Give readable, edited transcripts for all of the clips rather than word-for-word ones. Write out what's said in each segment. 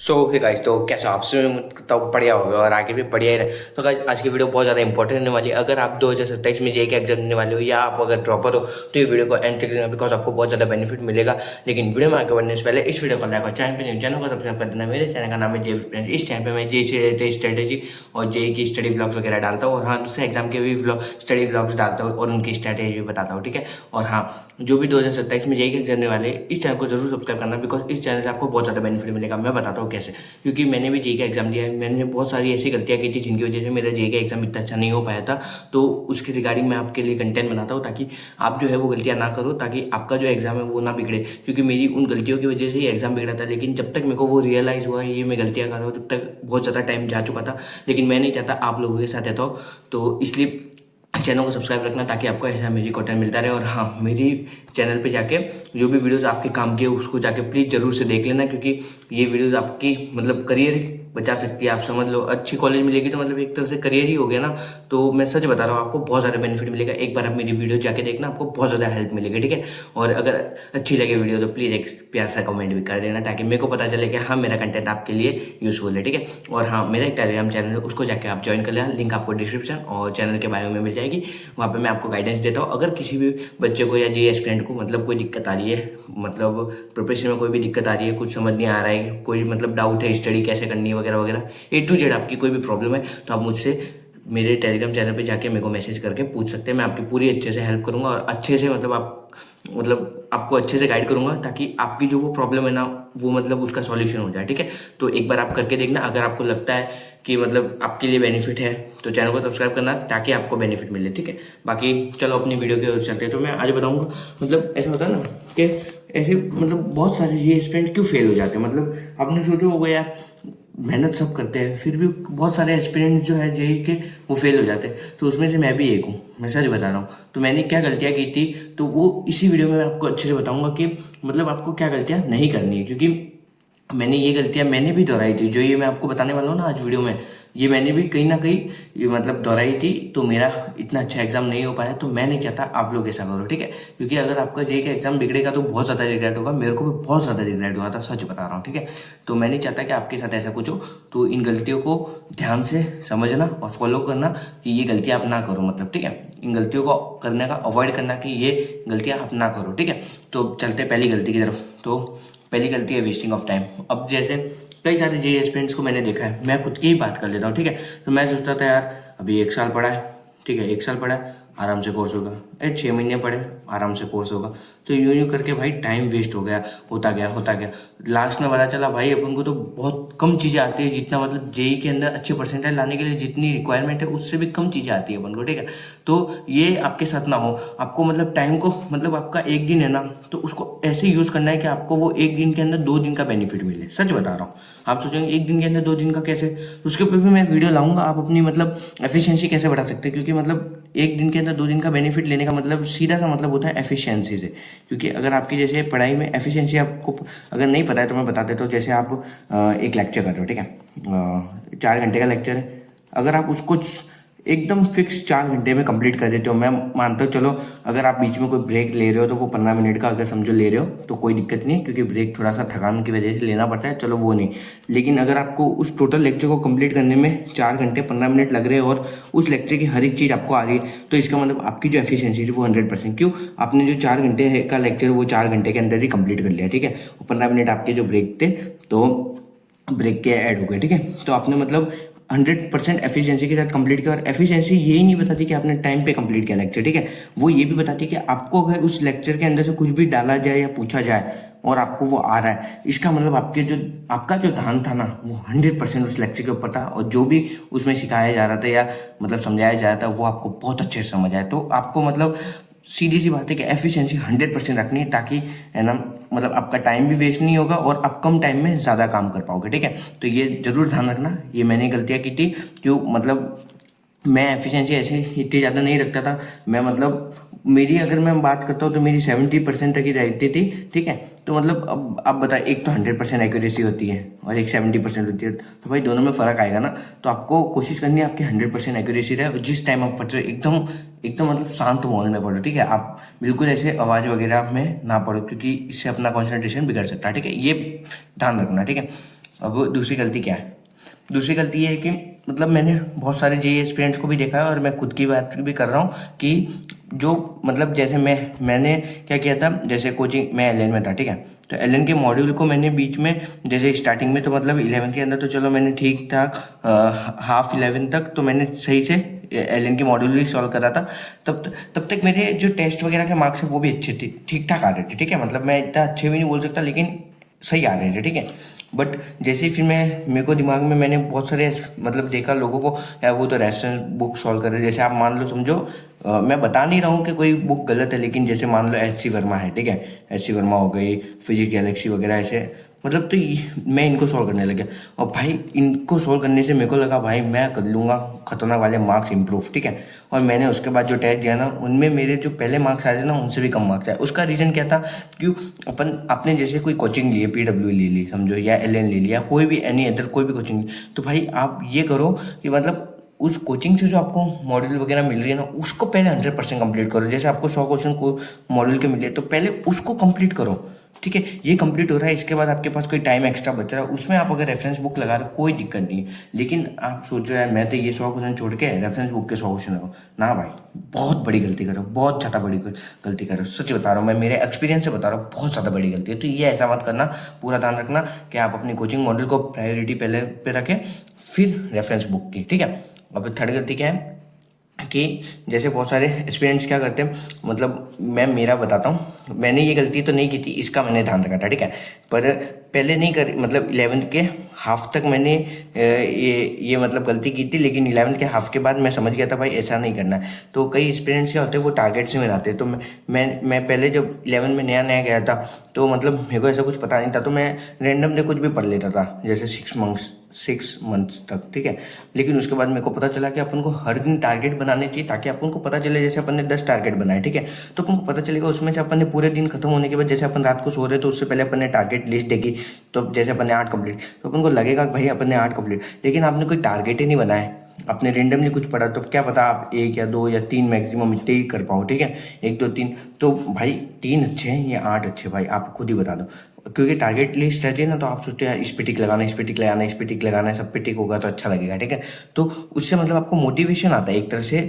सो hey guys, तो कैसे हो? आपसे मैं तो बढ़िया होगा और आगे भी बढ़िया ही रहे। तो गाइस, आज की वीडियो बहुत ज़्यादा इंपॉर्टेंट होने वाली है। अगर आप 2027 में जेई का एग्जाम देने वाले हो या आप अगर ड्रॉपर हो तो ये वीडियो को एंड तक देखना, बिकॉज आपको बहुत ज़्यादा बेनिफिट मिलेगा। लेकिन वीडियो में आगे बढ़ने से पहले इस वीडियो को लाइक और चैनल को सब्सक्राइब कर देना। मेरे चैनल का नाम है जेई। इस चैनल पर मैं जेई से रिलेटेड स्ट्रेटेजी और जेई की स्टडी ब्लॉग्स वगैरह डालता हूँ, और हाँ, दूसरे एग्जाम के भी स्टडी ब्लॉग्स डालता हूँ और उनकी स्ट्रेटेजी भी बताता हूँ, ठीक है। और हाँ, जो भी 2027 में जेई के एग्जाम देने वाले हैं, इस चैनल को जरूर सब्सक्राइब करना, बिकॉज इस चैनल से आपको बहुत ज़्यादा बेनिफिट मिलेगा। मैं बताता हूँ कैसे। क्योंकि मैंने भी जेई का एग्जाम दिया है, मैंने बहुत सारी ऐसी गलतियां की थी जिनकी वजह से मेरा जेई का एग्जाम इतना अच्छा नहीं हो पाया था। तो उसके रिगार्डिंग मैं आपके लिए कंटेंट बनाता हूँ ताकि आप जो है वो गलतियां ना करो, ताकि आपका जो एग्जाम है वो ना बिगड़े। क्योंकि मेरी उन गलतियों की वजह से ही एग्जाम बिगड़ा था, लेकिन जब तक मेरे को वो रियलाइज हुआ ये मैं गलतियां कर रहा हूँ, तब तक बहुत ज़्यादा टाइम जा चुका था। लेकिन मैं नहीं चाहता आप लोगों के साथ ऐसा हो, तो इसलिए चैनल को सब्सक्राइब रखना ताकि आपको ऐसा म्यूजिक कंटेंट मिलता रहे। और हाँ, मेरी चैनल पे जाके जो भी वीडियोस आपके काम की है उसको जाके प्लीज़ जरूर से देख लेना, क्योंकि ये वीडियोस आपकी मतलब करियर बचा सकती है। आप समझ लो, अच्छी कॉलेज मिलेगी तो मतलब एक तरह से करियर ही हो गया ना। तो मैं सच बता रहा हूँ, आपको बहुत ज़्यादा बेनिफिट मिलेगा। एक बार आप मेरी वीडियो जाके देखना, आपको बहुत ज़्यादा हेल्प मिलेगी, ठीक है। और अगर अच्छी लगे वीडियो तो प्लीज़ एक प्यार सा कमेंट भी कर देना, ताकि मेरे को पता चले कि हाँ, मेरा कंटेंट आपके लिए यूजफुल है, ठीक है। और हाँ, मेरा एक टेलीग्राम चैनल है, उसको जाके आप ज्वाइन कर लेना। लिंक आपको डिस्क्रिप्शन और चैनल के बायो में मिल जाएगी। वहाँ पे मैं आपको गाइडेंस देता हूँ। अगर किसी भी बच्चे को या जेई एस्पिरेंट को मतलब कोई दिक्कत आ रही है, मतलब प्रिपरेशन में कोई भी दिक्कत आ रही है, कुछ समझ नहीं आ रहा है, कोई मतलब डाउट है, स्टडी कैसे करनी है वगैरह वगैरह, A to Z आपकी कोई भी प्रॉब्लम है, तो आप मुझसे मेरे टेलीग्राम चैनल पे जाके मेरे को मैसेज करके पूछ सकते हैं। मैं आपकी पूरी अच्छे से हेल्प करूँगा और अच्छे से मतलब आपको अच्छे से गाइड करूँगा, ताकि आपकी जो वो प्रॉब्लम है ना, वो मतलब उसका सॉल्यूशन हो जाए, ठीक है। तो एक बार आप करके देखना। अगर आपको लगता है कि मतलब आपके लिए बेनिफिट है तो चैनल को सब्सक्राइब करना ताकि आपको बेनिफिट मिले, ठीक है। बाकी चलो अपनी वीडियो के ओर चलते हैं। तो मैं आज बताऊंगा, मतलब ऐसा होता है ना कि ऐसे मतलब बहुत सारे ये एस्पिरेंट क्यों फेल हो जाते हैं। मतलब आपने सोचो होगा यार, मेहनत सब करते हैं फिर भी बहुत सारे एस्पिरेंट जो है जेई के वो फेल हो जाते हैं। तो उसमें से मैं भी एक हूँ, मैं सच बता रहा हूँ। तो मैंने क्या गलतियाँ की थी, तो वो इसी वीडियो में मैं आपको अच्छे से बताऊंगा कि मतलब आपको क्या गलतियाँ नहीं करनी है। क्योंकि मैंने ये गलतियां मैंने भी दोहराई थी, जो ये मैं आपको बताने वाला हूँ ना आज वीडियो में, ये मैंने भी कहीं ना कहीं ये मतलब दोहराई थी। तो मेरा इतना अच्छा एग्जाम नहीं हो पाया। तो मैं नहीं चाहता आप लोग ऐसा करो, ठीक है। क्योंकि अगर आपका जेई का एग्जाम बिगड़ेगा तो बहुत ज़्यादा रिग्रेट होगा। मेरे को भी बहुत ज़्यादा रिग्रेट हुआ था, सच बता रहा हूँ, ठीक है। तो मैं नहीं चाहता कि आपके साथ ऐसा कुछ हो। तो इन गलतियों को ध्यान से समझना और फॉलो करना कि ये गलतियाँ आप ना करो, मतलब ठीक है। इन गलतियों को करने का अवॉइड करना कि ये गलतियाँ आप ना करो, ठीक है। तो चलते पहली गलती की तरफ। तो पहली गलती है वेस्टिंग ऑफ टाइम। अब जैसे कई सारे जेई एस्पिरेंट्स को मैंने देखा है, मैं खुद की ही बात कर लेता हूँ, ठीक है। तो मैं सोचता था यार अभी 1 साल पड़ा है, ठीक है, 1 साल पड़ा है, आराम से कोर्स होगा। 6 महीने पड़े, आराम से कोर्स होगा। तो यूं यूं करके भाई टाइम वेस्ट हो गया, होता गया होता गया। लास्ट में पता चला भाई अपन को तो बहुत कम चीज़ें आती है, जितना मतलब जेई के अंदर अच्छे परसेंटाइल लाने के लिए जितनी रिक्वायरमेंट है उससे भी कम चीज़ें आती है अपन को, ठीक है। तो ये आपके साथ ना हो। आपको मतलब टाइम को मतलब आपका एक दिन है ना, तो उसको ऐसे यूज़ करना है कि आपको वो एक दिन के अंदर 2 दिन का बेनिफिट मिले। सच बता रहा हूँ। आप सोचेंगे एक दिन के अंदर 2 दिन का कैसे, तो उसके ऊपर भी मैं वीडियो लाऊंगा। आप अपनी मतलब एफिशिएंसी कैसे बढ़ा सकते हैं, क्योंकि मतलब एक दिन के अंदर 2 दिन का बेनिफिट लेने का मतलब सीधा सा मतलब होता है एफिशिएंसी से। क्योंकि अगर आपकी जैसे पढ़ाई में एफिशिएंसी आपको अगर नहीं पता है तो मैं बता देता हूँ। जैसे आप एक लेक्चर कर रहे हो, ठीक है, 4 घंटे का लेक्चर है। अगर आप उसको एकदम फिक्स 4 घंटे में कंप्लीट कर देते हो, मैं मानता हूँ, चलो अगर आप बीच में कोई ब्रेक ले रहे हो तो वो 15 मिनट का अगर समझो ले रहे हो तो कोई दिक्कत नहीं है, क्योंकि ब्रेक थोड़ा सा थकान की वजह से लेना पड़ता है, चलो वो नहीं। लेकिन अगर आपको उस टोटल लेक्चर को कंप्लीट करने में 4 घंटे 15 मिनट लग रहे हैं और उस लेक्चर की हर एक चीज़ आपको आ रही है, तो इसका मतलब आपकी जो एफिशिएंसी है वो 100%। क्यों? आपने जो 4 घंटे का लेक्चर वो 4 घंटे के अंदर ही कंप्लीट कर लिया, ठीक है। 15 मिनट आपके जो ब्रेक थे तो ब्रेक के ऐड हो गए, ठीक है। तो आपने मतलब 100% एफिशिएंसी के साथ कंप्लीट किया। और एफिशिएंसी यही नहीं बताती कि आपने टाइम पे कंप्लीट किया लेक्चर, ठीक है। वो ये भी बताती है कि आपको अगर उस लेक्चर के अंदर से कुछ भी डाला जाए या पूछा जाए और आपको वो आ रहा है, इसका मतलब आपका जो ध्यान था ना वो 100% उस लेक्चर के ऊपर था, और जो भी उसमें सिखाया जा रहा था या मतलब समझाया जा रहा था वो आपको बहुत अच्छे से समझ आया। तो आपको मतलब सीधी सी बात है कि एफिशिएंसी 100% रखनी है, ताकि है ना मतलब आपका टाइम भी वेस्ट नहीं होगा और आप कम टाइम में ज़्यादा काम कर पाओगे, ठीक है। तो ये जरूर ध्यान रखना। ये मैंने गलतियाँ की थी, जो मतलब मैं एफिशिएंसी ऐसे इतनी ज़्यादा नहीं रखता था। मैं मतलब मेरी अगर मैं बात करता हूँ तो मेरी 70% तक ही रहती थी, ठीक है। तो मतलब अब आप बताए, एक तो 100% एक्यूरेसी होती है और एक 70% होती है, तो भाई दोनों में फ़र्क आएगा ना। तो आपको कोशिश करनी है आपकी 100% एक्यूरेसी रहे। और जिस टाइम आप पढ़ रहे हो एकदम एकदम मतलब शांत माहौल में पढ़ो, ठीक है। आप बिल्कुल ऐसे आवाज़ वगैरह में ना पढ़ो, क्योंकि इससे अपना कॉन्सेंट्रेशन बिगड़ सकता है, ठीक है। ये ध्यान रखना, ठीक है। अब दूसरी गलती क्या है? दूसरी गलती ये है कि मतलब मैंने बहुत सारे जेई एस्पिरेंट्स को भी देखा है और मैं खुद की बात भी कर रहा हूँ कि जो मतलब जैसे मैंने क्या किया था, जैसे कोचिंग मैं एलएन में था, ठीक है, तो एलएन के मॉड्यूल को मैंने बीच में जैसे स्टार्टिंग में तो मतलब 11 के अंदर तो चलो मैंने ठीक ठाक हाफ 11 तक तो मैंने सही से एलएन के मॉड्यूल भी सॉल्व करा था। तब तक मेरे जो टेस्ट वगैरह के मार्क्स है वो भी अच्छे थे, ठीक ठाक आ रहे थे, ठीक है, मतलब मैं इतना अच्छे भी नहीं बोल सकता लेकिन सही आ रहे थे, ठीक है। बट जैसे ही फिर मेरे को दिमाग में मैंने बहुत सारे मतलब देखा लोगों को, यार वो तो रेफरेंस बुक सॉल्व कर रहे हैं। जैसे आप मान लो समझो, मैं बता नहीं रहा हूँ कि कोई बुक गलत है, लेकिन जैसे मान लो एच सी वर्मा है, ठीक है, एच सी वर्मा हो गई, फिजिक्स गैलेक्सी वगैरह ऐसे, मतलब तो मैं इनको सॉल्व करने लगा और भाई इनको सॉल्व करने से मेरे को लगा भाई मैं कर लूँगा खतरनाक वाले मार्क्स इंप्रूव, ठीक है। और मैंने उसके बाद जो टेस्ट दिया ना उनमें मेरे जो पहले मार्क्स आए थे ना उनसे भी कम मार्क्स आए। उसका रीज़न क्या था? क्यों? अपन आपने जैसे कोई कोचिंग ली है, पीडब्ल्यू ले ली समझो, या एलएन ले लिया, कोई भी एनी अदर कोई भी कोचिंग, तो भाई आप ये करो कि मतलब उस कोचिंग से जो आपको मॉड्यूल वगैरह मिल रही है ना उसको पहले 100% कंप्लीट करो। जैसे आपको 100 क्वेश्चन को मॉड्यूल के मिले तो पहले उसको कंप्लीट करो, ठीक है। ये कंप्लीट हो रहा है, इसके बाद आपके पास कोई टाइम एक्स्ट्रा बच रहा है, उसमें आप अगर रेफरेंस बुक लगा रहे हो कोई दिक्कत नहीं है। लेकिन आप सोच रहे हैं मैं तो ये 100 क्वेश्चन छोड़ के रेफरेंस बुक के 100 क्वेश्चन लगाऊं, ना भाई, बहुत बड़ी गलती करो, बहुत ज़्यादा बड़ी गलती करो, सच बता रहा हूँ मैं, मेरे एक्सपीरियंस से बता रहा हूँ, बहुत ज़्यादा बड़ी गलती है। तो ये ऐसा मत करना, पूरा ध्यान रखना कि आप अपनी कोचिंग मॉडल को प्रायोरिटी पहले पे रखें फिर रेफरेंस बुक की, ठीक है। अब थर्ड गलती क्या है कि जैसे बहुत सारे स्टूडेंट्स क्या करते हैं, मतलब मैं मेरा बताता हूँ, मैंने ये गलती तो नहीं की थी, इसका मैंने ध्यान रखा था, ठीक है, पर पहले नहीं कर मतलब 11th के हाफ तक मैंने ये मतलब गलती की थी, लेकिन 11th के हाफ के बाद मैं समझ गया था भाई ऐसा नहीं करना है। तो कई स्टूडेंट्स क्या होते हैं वो टारगेट से मिलाते हैं। तो मैं पहले जब 11 में नया नया गया था तो मतलब मेरे को ऐसा कुछ पता नहीं था, तो मैं रैंडमली कुछ भी पढ़ लेता था, जैसे 6 मंथ्स तक, ठीक है। लेकिन उसके बाद मेरे को पता चला कि अपन को हर दिन टारगेट बनाने चाहिए ताकि अपन को पता चले, जैसे अपन ने 10 टारगेट बनाए, ठीक है, तो अपन को पता चलेगा उसमें से अपन ने पूरे दिन खत्म होने के बाद जैसे अपन रात को सो रहे तो उससे पहले अपन ने टारगेट लिस्ट देखी, तो जैसे अपन ने 8 कंप्लीट, तो अपन को लगेगा कि भाई अपन ने 8 कंप्लीट, लेकिन आपने कोई टारगेट ही नहीं बनाया, आपने रेंडमली कुछ पढ़ा, तो क्या पता आप 1 या 2 या 3 मैक्सिमम इतने ही कर पाओ, ठीक है, 1 2 3, तो भाई 3 अच्छे हैं या 8 अच्छे, भाई आप खुद ही बता दो। क्योंकि टारगेट लिस्ट रहती है ना, तो आप सोचते हैं यार इस पे टिक लगाना, इस पे टिक लगाना, इस पे टिक लगाना है, सब पे टिक होगा तो अच्छा लगेगा, ठीक है। तो उससे मतलब आपको मोटिवेशन आता है एक तरह से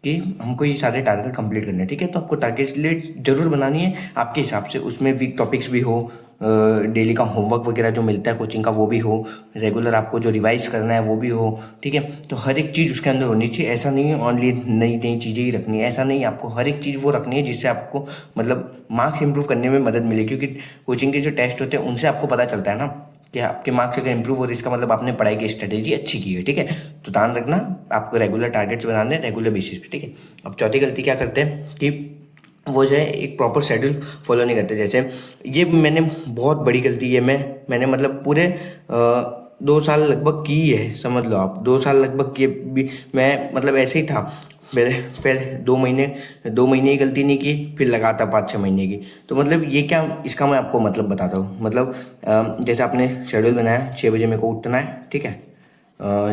कि हमको ये सारे टारगेट कंप्लीट करने हैं, ठीक है। तो आपको टारगेट लिस्ट जरूर बनानी है आपके हिसाब से, उसमें वीक टॉपिक्स भी हो, डेली का होमवर्क वगैरह जो मिलता है कोचिंग का वो भी हो, रेगुलर आपको जो रिवाइज करना है वो भी हो, ठीक है। तो हर एक चीज़ उसके अंदर होनी चाहिए, ऐसा नहीं है ओनली नई नई चीज़ें ही रखनी है, ऐसा नहीं है, आपको हर एक चीज़ वो रखनी है जिससे आपको मतलब मार्क्स इंप्रूव करने में मदद मिले। क्योंकि कोचिंग के जो टेस्ट होते हैं उनसे आपको पता चलता है ना कि आपके मार्क्स अगर इंप्रूव हो रही है, इसका मतलब आपने पढ़ाई की स्ट्रेटेजी अच्छी की है, ठीक है। तो ध्यान रखना आपको रेगुलर टारगेट्स बनाने हैं रेगुलर बेसिस पे, ठीक है। अब चौथी गलती क्या करते हैं कि वो जो है एक प्रॉपर शेड्यूल फॉलो नहीं करते। जैसे ये मैंने बहुत बड़ी गलती है, मैंने मतलब पूरे 2 साल लगभग की है, समझ लो आप 2 साल लगभग किए भी, मैं मतलब ऐसे ही था, पहले पहले 2 महीने की गलती नहीं की, फिर लगातार 5-6 महीने की। तो मतलब ये क्या, इसका मैं आपको मतलब बताता हूँ। मतलब जैसे आपने शेड्यूल बनाया 6 बजे मेरे को उठना है, ठीक है,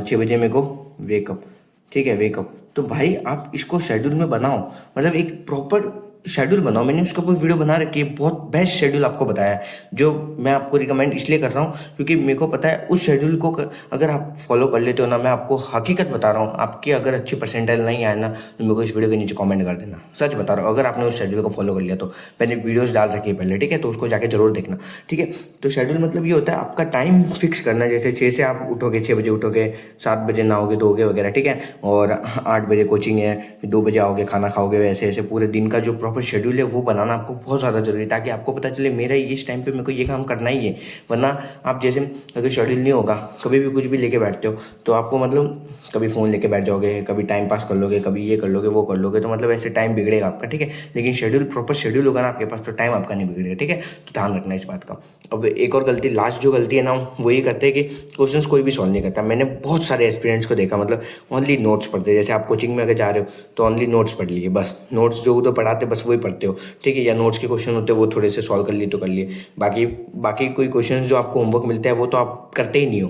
6 बजे मेरे को वेकअप, ठीक है, वेकअप, तो भाई आप इसको शेड्यूल में बनाओ, मतलब एक प्रॉपर शेड्यूल बनाओ। मैंने उसके ऊपर वीडियो बना रखी है, बहुत बेस्ट शेड्यूल आपको बताया है, जो मैं आपको रिकमेंड इसलिए कर रहा हूँ क्योंकि मेरे को पता है उस शेड्यूल को अगर आप फॉलो कर लेते हो ना, मैं आपको हकीकत बता रहा हूँ, आपकी अगर अच्छी परसेंटाइल नहीं आए ना तो मेरे को इस वीडियो के नीचे कमेंट कर देना, सच बता रहा हूँ। अगर आपने उस शेड्यूल को फॉलो कर लिया तो मैंने वीडियोज़ डाल रखी है पहले, ठीक है, तो उसको जाके जरूर देखना, ठीक है। तो शेड्यूल मतलब ये होता है आपका टाइम फिक्स करना, जैसे 6 से आप उठोगे, 6 बजे उठोगे, 7 बजे नहाओगे धोगे वगैरह, ठीक है, और 8 बजे कोचिंग है, फिर 2 बजे आओगे खाना खाओगे, वैसे ऐसे पूरे दिन का जो प्रॉपर शेड्यूल है वो बनाना आपको बहुत ज़्यादा जरूरी है, ताकि आपको पता चले मेरा इस टाइम पे मेरे को ये काम करना ही है। वरना आप जैसे अगर शेड्यूल नहीं होगा, कभी भी कुछ भी लेके बैठते हो तो आपको मतलब कभी फ़ोन लेके बैठ जाओगे, कभी टाइम पास कर लोगे, कभी ये कर लोगे वो कर लोगे, तो मतलब ऐसे टाइम बिगड़ेगा आपका, ठीक है। लेकिन शेड्यूल प्रॉपर शेड्यूल होगा ना आपके पास तो टाइम आपका नहीं बिगड़ेगा, ठीक है। तो ध्यान रखना इस बात का। अब एक और गलती, लास्ट जो गलती है ना, वो ये करते हैं कि क्वेश्चंस कोई भी सॉल्व नहीं करता। मैंने बहुत सारे एक्सपीरियंस को देखा, मतलब ओनली नोट्स पढ़ते हैं। जैसे आप कोचिंग में अगर जा रहे हो तो ओनली नोट्स पढ़ लिए, बस नोट्स जो उधर पढ़ाते बस वही पढ़ते हो, ठीक है, या नोट्स के क्वेश्चन होते हैं वो थोड़े से सॉल्व कर लिए तो कर लिए, बाकी बाकी कोई क्वेश्चन जो आपको होमवर्क मिलता है वो तो आप करते ही नहीं हो।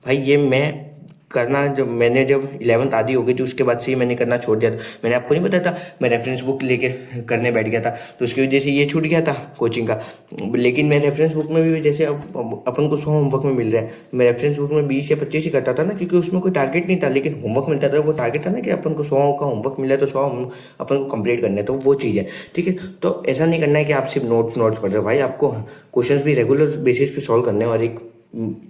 भाई ये मैं करना, जब 11th आधी हो गई थी उसके बाद से ही मैंने करना छोड़ दिया था। मैंने आपको नहीं बताया था, मैं रेफरेंस बुक लेके करने बैठ गया था, तो उसकी वजह से ये छूट गया था कोचिंग का। लेकिन मैं रेफरेंस बुक में भी जैसे अब अपन को 100 होमवर्क में मिल रहा है, मैं रेफरेंस बुक में 20 या 25 ही करता था ना, क्योंकि उसमें कोई टारगेट नहीं था, लेकिन होमवर्क मिलता था। वो टारगेट था ना कि अपन को 100 का होमवर्क मिला है तो 100 अपन को कंप्लीट करना है, तो वो चीज़ है। ठीक है, तो ऐसा नहीं करना है कि आप सिर्फ नोट्स नोट्स पढ़ रहे हो भाई, आपको क्वेश्चंस भी रेगुलर बेसिस पे सॉल्व करने हैं, और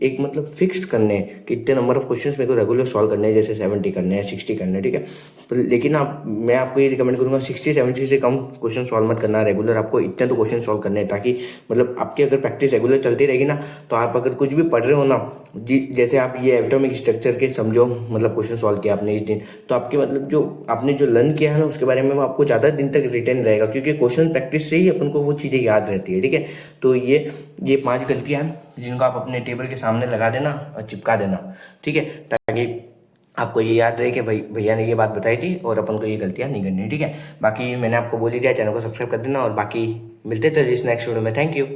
एक मतलब फिक्स्ड करने हैं कि इतने नंबर ऑफ क्वेश्चंस मेरे को रेगुलर सॉल्व करने हैं, जैसे 70 करने हैं, 60 करने हैं। ठीक है, लेकिन मैं आपको ये रिकमेंड करूंगा 60-70 से कम क्वेश्चन सॉल्व मत करना, रेगुलर आपको इतने तो क्वेश्चन सॉल्व करने हैं, ताकि मतलब आपकी अगर प्रैक्टिस रेगुलर चलती रहेगी ना, तो आप अगर कुछ भी पढ़ रहे हो ना, जी जैसे आप ये एटॉमिक स्ट्रक्चर के समझो, मतलब क्वेश्चन सॉल्व किया आपने इस दिन, तो आपके मतलब जो आपने जो लर्न किया है ना उसके बारे में, वो आपको ज़्यादा दिन तक रिटेन रहेगा, क्योंकि क्वेश्चन प्रैक्टिस से ही अपन को वो चीज़ें याद रहती है। ठीक है, तो ये 5 गलतियां हैं जिनको आप अपने टेबल के सामने लगा देना और चिपका देना। ठीक है, ताकि आपको ये याद रहे कि भाई भैया ने ये बात बताई थी और अपन को ये गलतियां नहीं करनी है। ठीक है, बाकी मैंने आपको बोल ही दिया, चैनल को सब्सक्राइब कर देना, और बाकी मिलते थे इस नेक्स्ट वीडियो में। Thank you.